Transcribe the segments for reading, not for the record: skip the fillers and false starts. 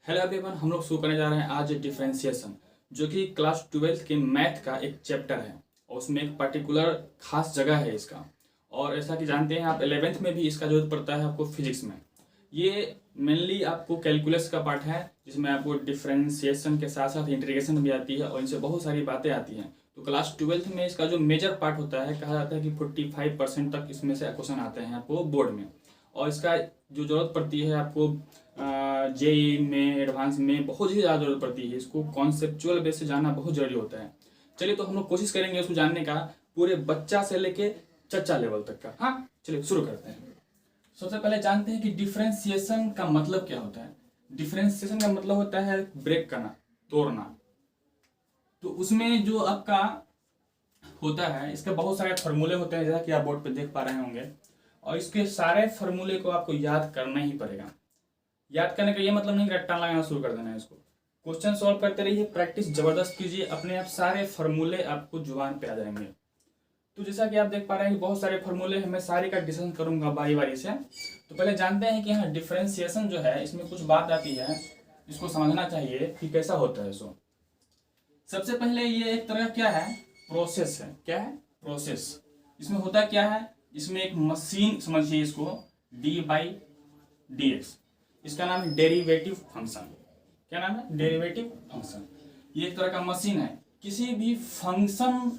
Hello everyone, हम लोग शुरू करने जा रहे हैं आज डिफरेंशिएशन, जो कि क्लास 12th के मैथ का एक चैप्टर है और उसमें एक पर्टिकुलर खास जगह है इसका। और ऐसा कि जानते हैं आप 11th में भी इसका जरूरत पड़ता है आपको फिजिक्स में। ये मेनली आपको कैलकुलस का पार्ट है, जिसमें आपको डिफरेंशिएशन के साथ साथ इंटीग्रेशन भी आती है और इनसे बहुत सारी बातें आती हैं। तो क्लास 12th में इसका जो मेजर पार्ट होता है, कहा जाता है कि 45% तक इसमें से क्वेश्चन आते हैं आपको बोर्ड में। और इसका जो ज़रूरत पड़ती है आपको जेई में, एडवांस में बहुत ही ज़्यादा ज़रूरत पड़ती है। इसको कॉन्सेप्चुअल बेस से जानना बहुत ज़रूरी होता है। चलिए, तो हम लोग कोशिश करेंगे इसको जानने का, पूरे बच्चा से लेके चच्चा लेवल तक का। हाँ, चलिए शुरू करते हैं। सबसे पहले जानते हैं कि डिफरेंशिएशन का मतलब क्या होता है। डिफरेंशिएशन का मतलब होता है ब्रेक करना, तोड़ना। तो उसमें जो आपका होता है, इसके बहुत सारे फार्मूले होते हैं, जैसा कि आप बोर्ड पे देख पा रहे होंगे। और इसके सारे फार्मूले को आपको याद करना ही पड़ेगा। याद करने का ये मतलब नहीं कि रट्टा लगाना शुरू कर देना है इसको। क्वेश्चन सॉल्व करते रहिए, प्रैक्टिस जबरदस्त कीजिए, अपने आप सारे फार्मूले आपको जुबान पे आ जाएंगे। तो जैसा कि आप देख पा रहे हैं कि बहुत सारे फार्मूले हैं, मैं सारे का डिस्कशन करूंगा बारी बारी से। तो पहले जानते हैं कि यहाँ डिफरेंशिएशन जो है, इसमें कुछ बात आती है, इसको समझना चाहिए कि कैसा होता है। सो सबसे पहले ये एक तरह क्या है, प्रोसेस है। क्या है? प्रोसेस। इसमें होता क्या है, इसमें एक मशीन समझिए इसको, डी बाई डी एक्स, इसका नाम है डेरिवेटिव फंक्शन। क्या नाम है? Derivative function. ये एक तरह का मशीन है। किसी भी फंक्शन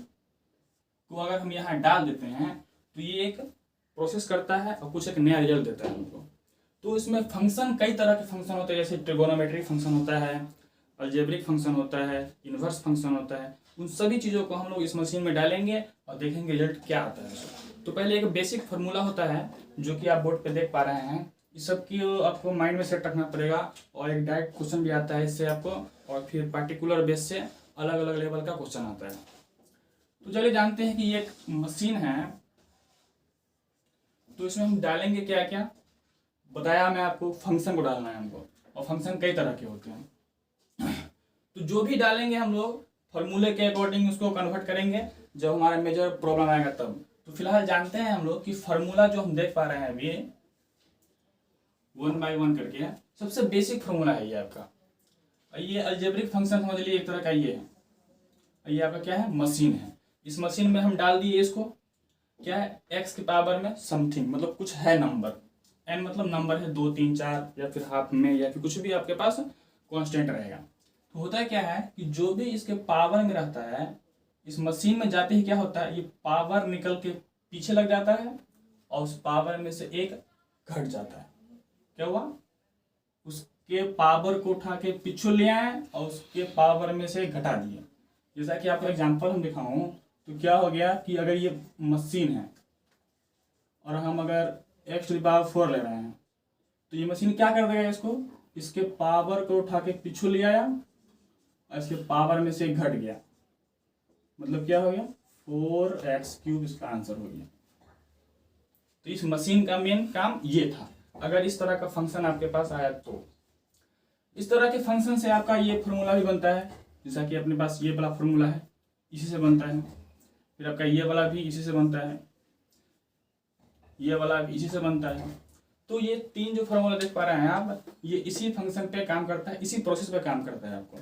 को अगर हम यहाँ डाल देते हैं तो ये एक प्रोसेस करता है और कुछ एक नया रिजल्ट देता है हमको। तो इसमें फंक्शन कई तरह के फंक्शन होते हैं, जैसे ट्रिगोनोमेट्रिक फंक्शन होता है, अलजेब्रिक फंक्शन होता है, इनवर्स फंक्शन होता है। उन सभी चीज़ों को हम लोग इस मशीन में डालेंगे और देखेंगे रिजल्ट क्या आता है। तो पहले एक बेसिक फार्मूला होता है, जो कि आप बोर्ड पे देख पा रहे हैं। इस सब की आपको माइंड में सेट रखना पड़ेगा। और एक डायरेक्ट क्वेश्चन भी आता है इससे आपको, और फिर पार्टिकुलर बेस से अलग अलग लेवल का क्वेश्चन आता है। तो चलिए जानते हैं कि ये एक मशीन है। तो इसमें हम डालेंगे क्या क्या, बताया मैं आपको, फंक्शन को डालना है हमको। और फंक्शन कई तरह के होते हैं। तो जो भी डालेंगे हम लोग फॉर्मूले के अकॉर्डिंग उसको कन्वर्ट करेंगे जब हमारा मेजर प्रॉब्लम आएगा तब। तो फिलहाल जानते हैं हम लोग कि फार्मूला जो हम देख पा रहे हैं अभी 1 बाई 1 करके है, सबसे बेसिक फार्मूला है ये आपका। ये अलजेब्रिक फंक्शन समझ लीजिए एक तरह का ये है। ये आपका क्या है, मशीन है। इस मशीन में हम डाल दिए इसको, क्या है, एक्स के पावर में समथिंग, मतलब कुछ है नंबर। एन मतलब नंबर है, 2 3 4 या फिर हाफ में, या फिर कुछ भी आपके पास कांस्टेंट रहेगा। तो होता क्या है कि जो भी इसके पावर में रहता है, इस मशीन में जाते ही क्या होता है, ये पावर निकल के पीछे लग जाता है और उस पावर में से एक घट जाता है। क्या हुआ, उसके पावर को उठा के पीछे ले आए और उसके पावर में से घटा दिए। जैसा कि आपको एग्जांपल हम दिखाऊं, तो क्या हो गया कि अगर ये मशीन है और हम अगर x टू द पावर 4 ले रहे हैं, तो ये मशीन क्या कर देगा, इसको, इसके पावर को उठा के पीछे ले आया और इसके पावर में से घट गया। मतलब क्या हो गया, 4x³ इसका आंसर हो गया। तो इस मशीन का मेन काम ये था। अगर इस तरह का फंक्शन आपके पास आया तो इस तरह के फंक्शन से आपका ये फार्मूला भी बनता है। जैसा कि अपने पास ये वाला फार्मूला है, इसी से बनता है। फिर आपका ये वाला भी इसी से बनता है, ये वाला भी इसी से बनता है। तो ये 3 जो फार्मूला देख पा रहे हैं आप, ये इसी फंक्शन पे काम करता है, इसी प्रोसेस पे काम करता है। आपको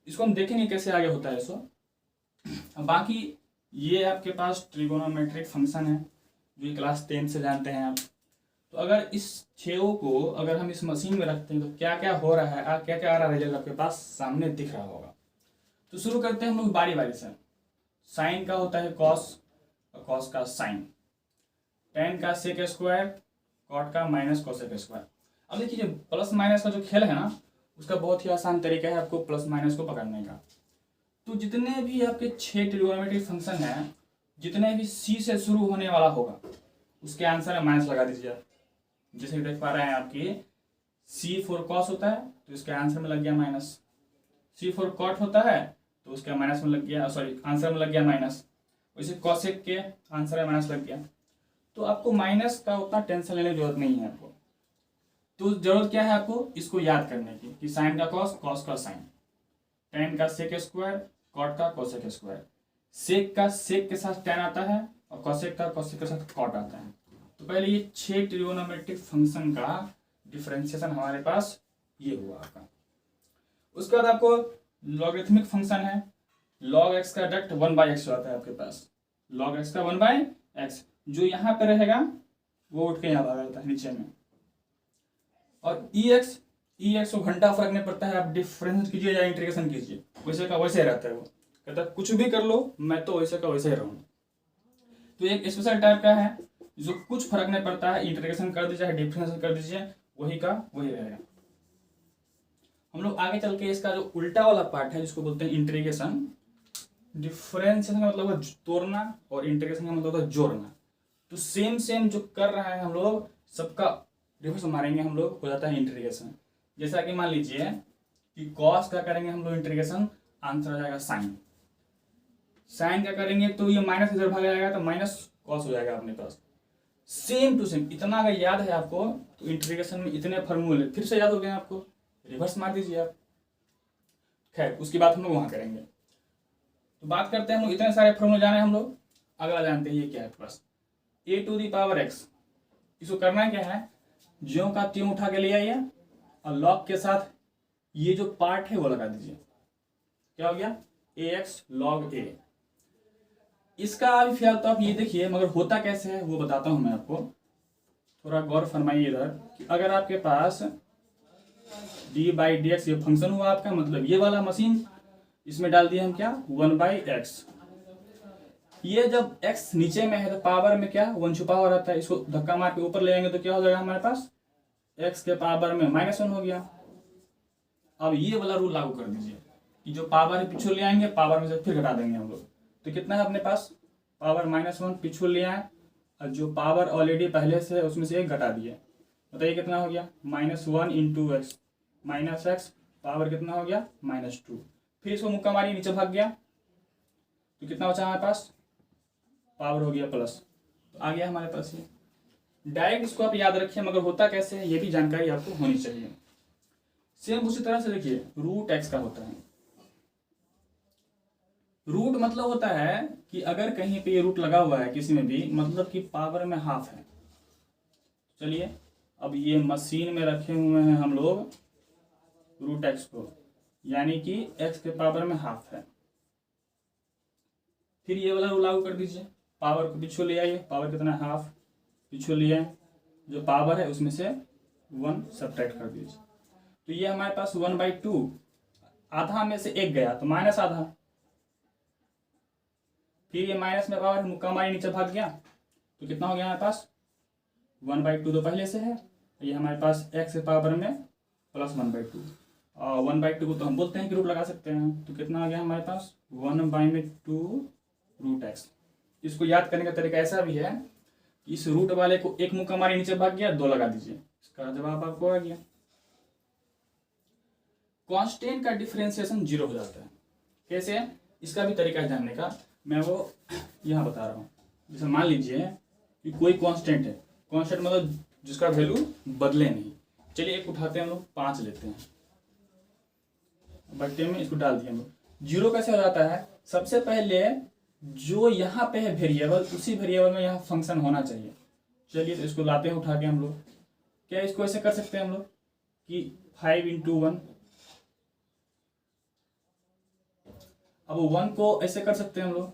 इसको हम देखेंगे कैसे आगे होता है इसको। बाकी ये आपके पास ट्रिगोनोमेट्रिक फंक्शन है, जो क्लास 10 से जानते हैं आप। तो अगर इस 6 को अगर हम इस मशीन में रखते हैं तो क्या क्या हो रहा है, क्या क्या आ रहा है, रिजल्ट आपके पास सामने दिख रहा होगा। तो शुरू करते हैं हम लोग बारी बारी से। साइन का होता है कॉस, और कॉस का साइन। टेन का सेक स्क्वायर, कॉट का माइनस कोसेक स्क्वायर। अब देखिए, प्लस माइनस का जो खेल है ना, उसका बहुत ही आसान तरीका है आपको प्लस माइनस को पकड़ने का। तो जितने भी आपके 6 ट्रिगोनोमेट्रिक फंक्शन हैं, जितने भी सी से शुरू होने वाला होगा, उसके आंसर में माइनस लगा दीजिए। जैसे देख पा रहे हैं आपकी C4 कॉस होता है, तो इसके आंसर में लग गया माइनस। C4 कॉट होता है तो उसके माइनस में लग गया, सॉरी आंसर में लग गया माइनस। वैसे कॉसेक के आंसर में माइनस लग गया। तो आपको माइनस का उतना टेंशन लेने की जरूरत नहीं है आपको। तो जरूरत क्या है आपको, इसको याद करने की कि साइन का कॉस, कॉस का साइन, टेन का सेक स्क्वायर, कॉट का कोसेक स्क्वायर। सेक का सेक के साथ टेन आता है और कोसेक का कोसेक के साथ कॉट आता है। तो पहले ये 6 ट्रिगोनोमेट्रिक फंक्शन का डिफरेंशिएशन हमारे पास ये हुआ आपका। उसके बाद आपको लॉगरिथमिक फंक्शन है, log x का डायरेक्ट 1/x आता है आपके पास, log x का 1/x जो यहाँ पे रहेगा वो उठ के यहाँ भाग जाता है नीचे में। और ई एक्स को घंटा फर्क नहीं पड़ता है, आप डिफरेंस कीजिए या इंटीग्रेशन कीजिए, वैसे का वैसे रहता है वो, कहता है कुछ भी कर लो मैं तो वैसे का वैसे ही रहूँगा। तो एक स्पेशल टाइप का है जो कुछ फर्क नहीं पड़ता है, इंटीग्रेशन कर दीजिए या डिफरेंशियल कर दीजिए वही का वही रहेगा। हम लोग आगे चल के इसका जो उल्टा वाला पार्ट है जिसको बोलते हैं इंटीग्रेशन, डिफरेंशिएशन का मतलब है तोड़ना और इंटीग्रेशन का मतलब है जोड़ना। तो सेम जो कर रहा है हम लोग सबका रिवर्स मारेंगे हम लोग, हो जाता है इंटीग्रेशन। जैसा कि मान लीजिए कि कॉस का करेंगे हम लोग इंटीग्रेशन, आंसर आ जाएगा साइन। साइन का करेंगे तो ये माइनस इधर भाग जाएगा तो माइनस कॉस हो जाएगा अपने पास। सेम टू सेम, इतना अगर याद है आपको तो इंटीग्रेशन में इतने फार्मूले फिर से याद हो गए आपको, रिवर्स मार दीजिए आप। खैर उसकी बात हम लोग वहां करेंगे। तो बात करते हैं हम लोग, इतने सारे फार्मूले जाने हम लोग। अगला जानते हैं ये क्या है आपके पास, a⁴x। इसको करना क्या है, ज्यों का त्यों उठा के ले आइए और लॉग के साथ ये जो पार्ट है वो लगा दीजिए। क्या हो गया, ax log a। इसका अभी फिलहाल तो आप ये देखिए, मगर होता कैसे है वो बताता हूं मैं आपको, थोड़ा गौर फरमाइए इधर कि अगर आपके पास d/dx ये फंक्शन हुआ आपका, मतलब ये वाला मशीन, इसमें डाल दिए हम क्या 1/x। ये जब x नीचे में है तो पावर में क्या 1 छुपा हुआ रहता है, इसको धक्का मार के ऊपर ले आएंगे तो क्या हो जाएगा हमारे पास x के पावर में -1 हो गया। अब ये वाला रूल लागू कर दीजिए कि जो पावर है पिछू ले आएंगे, पावर में से फिर घटा देंगे हम लोग, तो कितना है अपने पास पावर -1 पिछू ले आए और जो पावर ऑलरेडी पहले से है उसमें से एक घटा दिए, बताइए कितना हो गया -1 × x -x पावर कितना हो गया -2। फिर इसको मुक्का मारी नीचे भाग गया तो कितना बचा हमारे पास पावर हो गया प्लस। तो आ गया हमारे पास ये। डायरेक्ट इसको आप याद रखिए, मगर होता कैसे है ये भी जानकारी आपको होनी चाहिए। सेम उसी तरह से देखिए √x का होता है। रूट मतलब होता है कि अगर कहीं पे ये रूट लगा हुआ है किसी में भी, मतलब कि पावर में हाफ है। चलिए अब ये मशीन में रखे हुए हैं हम लोग √x को, यानी कि x के पावर में हाफ है। फिर ये वाला रूल लागू कर दीजिए, पावर को पीछे ले आइए, पावर कितना हाफ पीछे ले आए, जो पावर है उसमें से 1 सब्ट्रैक्ट कर दीजिए। तो ये हमारे पास 1/2, आधा में से एक गया तो -आधा। फिर ये माइनस में पावर मुक्का मारी नीचे भाग गया तो कितना हो गया हमारे पास 1/2 तो पहले से है, ये हमारे पास x के पावर में +1/2 और 1/2 को तो हम बोलते हैं कि रूट लगा सकते हैं, तो कितना आ गया हमारे पास 1/2 √x। इसको याद करने का तरीका ऐसा भी है कि इस रूट वाले को एक मुक्का मारी नीचे भाग गया 2 लगा दीजिए, इसका जवाब आपको आ गया। कांस्टेंट का डिफरेंशिएशन 0 हो जाता है। कैसे, इसका भी तरीका है जानने का, मैं वो यहाँ बता रहा हूँ। जैसे मान लीजिए कि कोई कांस्टेंट है, कांस्टेंट मतलब जिसका वैल्यू बदले नहीं। चलिए एक उठाते हैं हम लोग 5 लेते हैं, बट्टे में इसको डाल दिए हम लोग। 0 कैसे हो जाता है, सबसे पहले जो यहाँ पे है वेरिएबल, उसी वेरिएबल में यहाँ फंक्शन होना चाहिए। चलिए तो इसको लाते हैं उठा के हम लोग, क्या इसको ऐसे कर सकते हैं हम लोग कि 5 × 1, अब 1 को ऐसे कर सकते हैं हम लोग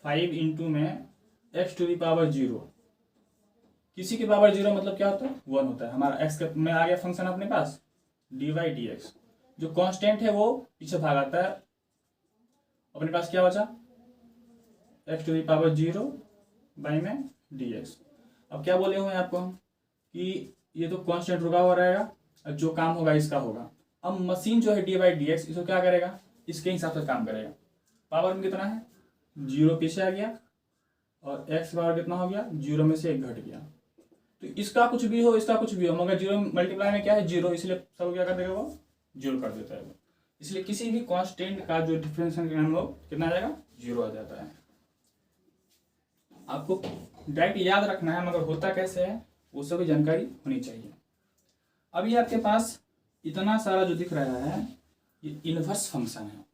5 × में x⁴0, किसी की पावर 0 मतलब क्या होता है 1 होता है। हमारा x में आ गया फंक्शन अपने पास dy/dx, जो कांस्टेंट है वो पीछे भाग आता है, अपने पास क्या बचा x⁴0/dx। अब क्या बोले हुए हैं आपको हम कि ये तो कांस्टेंट रुका हुआ रहेगा, जो काम होगा इसका होगा। अब मशीन जो है dy/dx इसको क्या करेगा, इसके हिसाब से काम करेगा। पावर में कितना है 0 पीछे आ गया और x पावर कितना हो गया 0 में से 1 घट गया। तो इसका कुछ भी हो इसका कुछ भी हो, मगर 0 मल्टीप्लाई में क्या है 0, इसलिए सब क्या कर देगा वो 0 कर देता है वो। इसलिए किसी भी कांस्टेंट का जो डिफरेंशिएशन हम लोग कितना आ जाएगा 0 आ जाता है। आपको डायरेक्ट याद रखना है, मगर होता कैसे है वो सभी जानकारी होनी चाहिए। अभी आपके पास इतना सारा जो दिख रहा है ये इनवर्स फंक्शन है,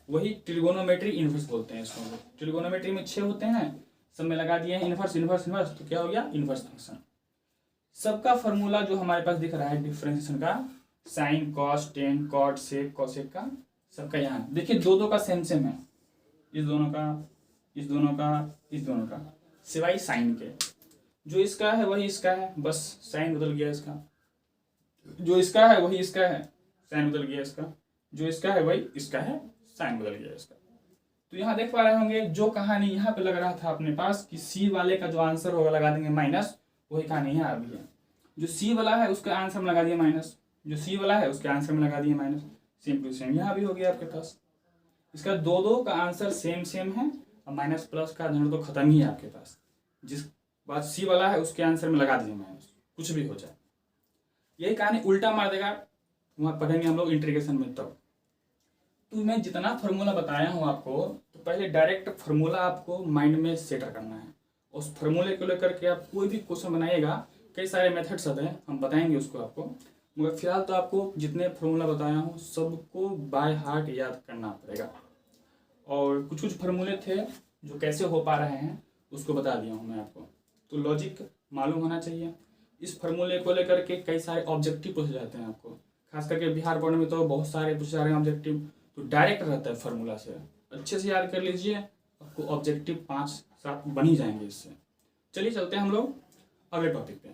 वही ट्रिगोनोमेट्री इनवर्स बोलते हैं इसको। ट्रिगोनोमेट्री में 6 होते हैं, सब में लगा दिए हैं इनवर्स इनवर्स इनवर्स, तो क्या हो गया इनवर्स फंक्शन। सबका फॉर्मूला जो हमारे पास दिख रहा है डिफरेंशिएशन का साइन, कॉस, टेन, कॉट, सेक, कॉसेक का सबका यहाँ देखिए दो दो का सेम सेम है, इस दोनों का, इस दोनों का, इस दोनों का, सिवाय साइन के। जो इसका है वही इसका है, बस साइन बदल गया इसका। जो इसका है वही इसका है, साइन बदल गया इसका। जो इसका है वही इसका है, साइन बदल गया इसका। तो यहाँ देख पा रहे होंगे जो कहानी यहाँ पे लग रहा था अपने पास कि सी वाले का जो आंसर होगा लगा देंगे माइनस, वही कहानी यहाँ आ गई है। जो सी वाला है उसके आंसर में लगा दिया माइनस, जो सी वाला है उसके आंसर में लगा दिया माइनस, सेम टू सेम यहाँ भी हो गया आपके पास। इसका दो दो का आंसर सेम सेम है और माइनस प्लस का झंझट तो खत्म ही है आपके पास। जिस बात सी वाला है उसके आंसर में लगा दीजिए माइनस, कुछ भी हो जाए। यही कहानी उल्टा मार देगा, वहाँ पढ़ेंगे हम लोग इंटीग्रेशन में तब। तो मैं जितना फार्मूला बताया हूँ आपको, तो पहले डायरेक्ट फार्मूला आपको माइंड में सेट करना है। उस फार्मूले को लेकर के आप कोई भी क्वेश्चन बनाइएगा, कई सारे मेथड्स आते हैं, हम बताएंगे उसको आपको, मगर फिलहाल तो आपको जितने फार्मूला बताया हूँ सबको बाय हार्ट याद करना पड़ेगा। और कुछ कुछ फार्मूले थे जो कैसे हो पा रहे हैं उसको बता दिया हूँ मैं आपको। तो लॉजिक मालूम होना चाहिए। इस फार्मूले को लेकर के कई सारे ऑब्जेक्टिव पूछे जाते हैं आपको, खास करके बिहार बोर्ड में तो बहुत सारे पूछे जा रहे हैं ऑब्जेक्टिव। तो डायरेक्ट रहता है फार्मूला से, अच्छे से याद कर लीजिए, आपको ऑब्जेक्टिव 5-7 बन ही जाएंगे इससे। चलिए चलते हैं हम लोग अगले टॉपिक पे।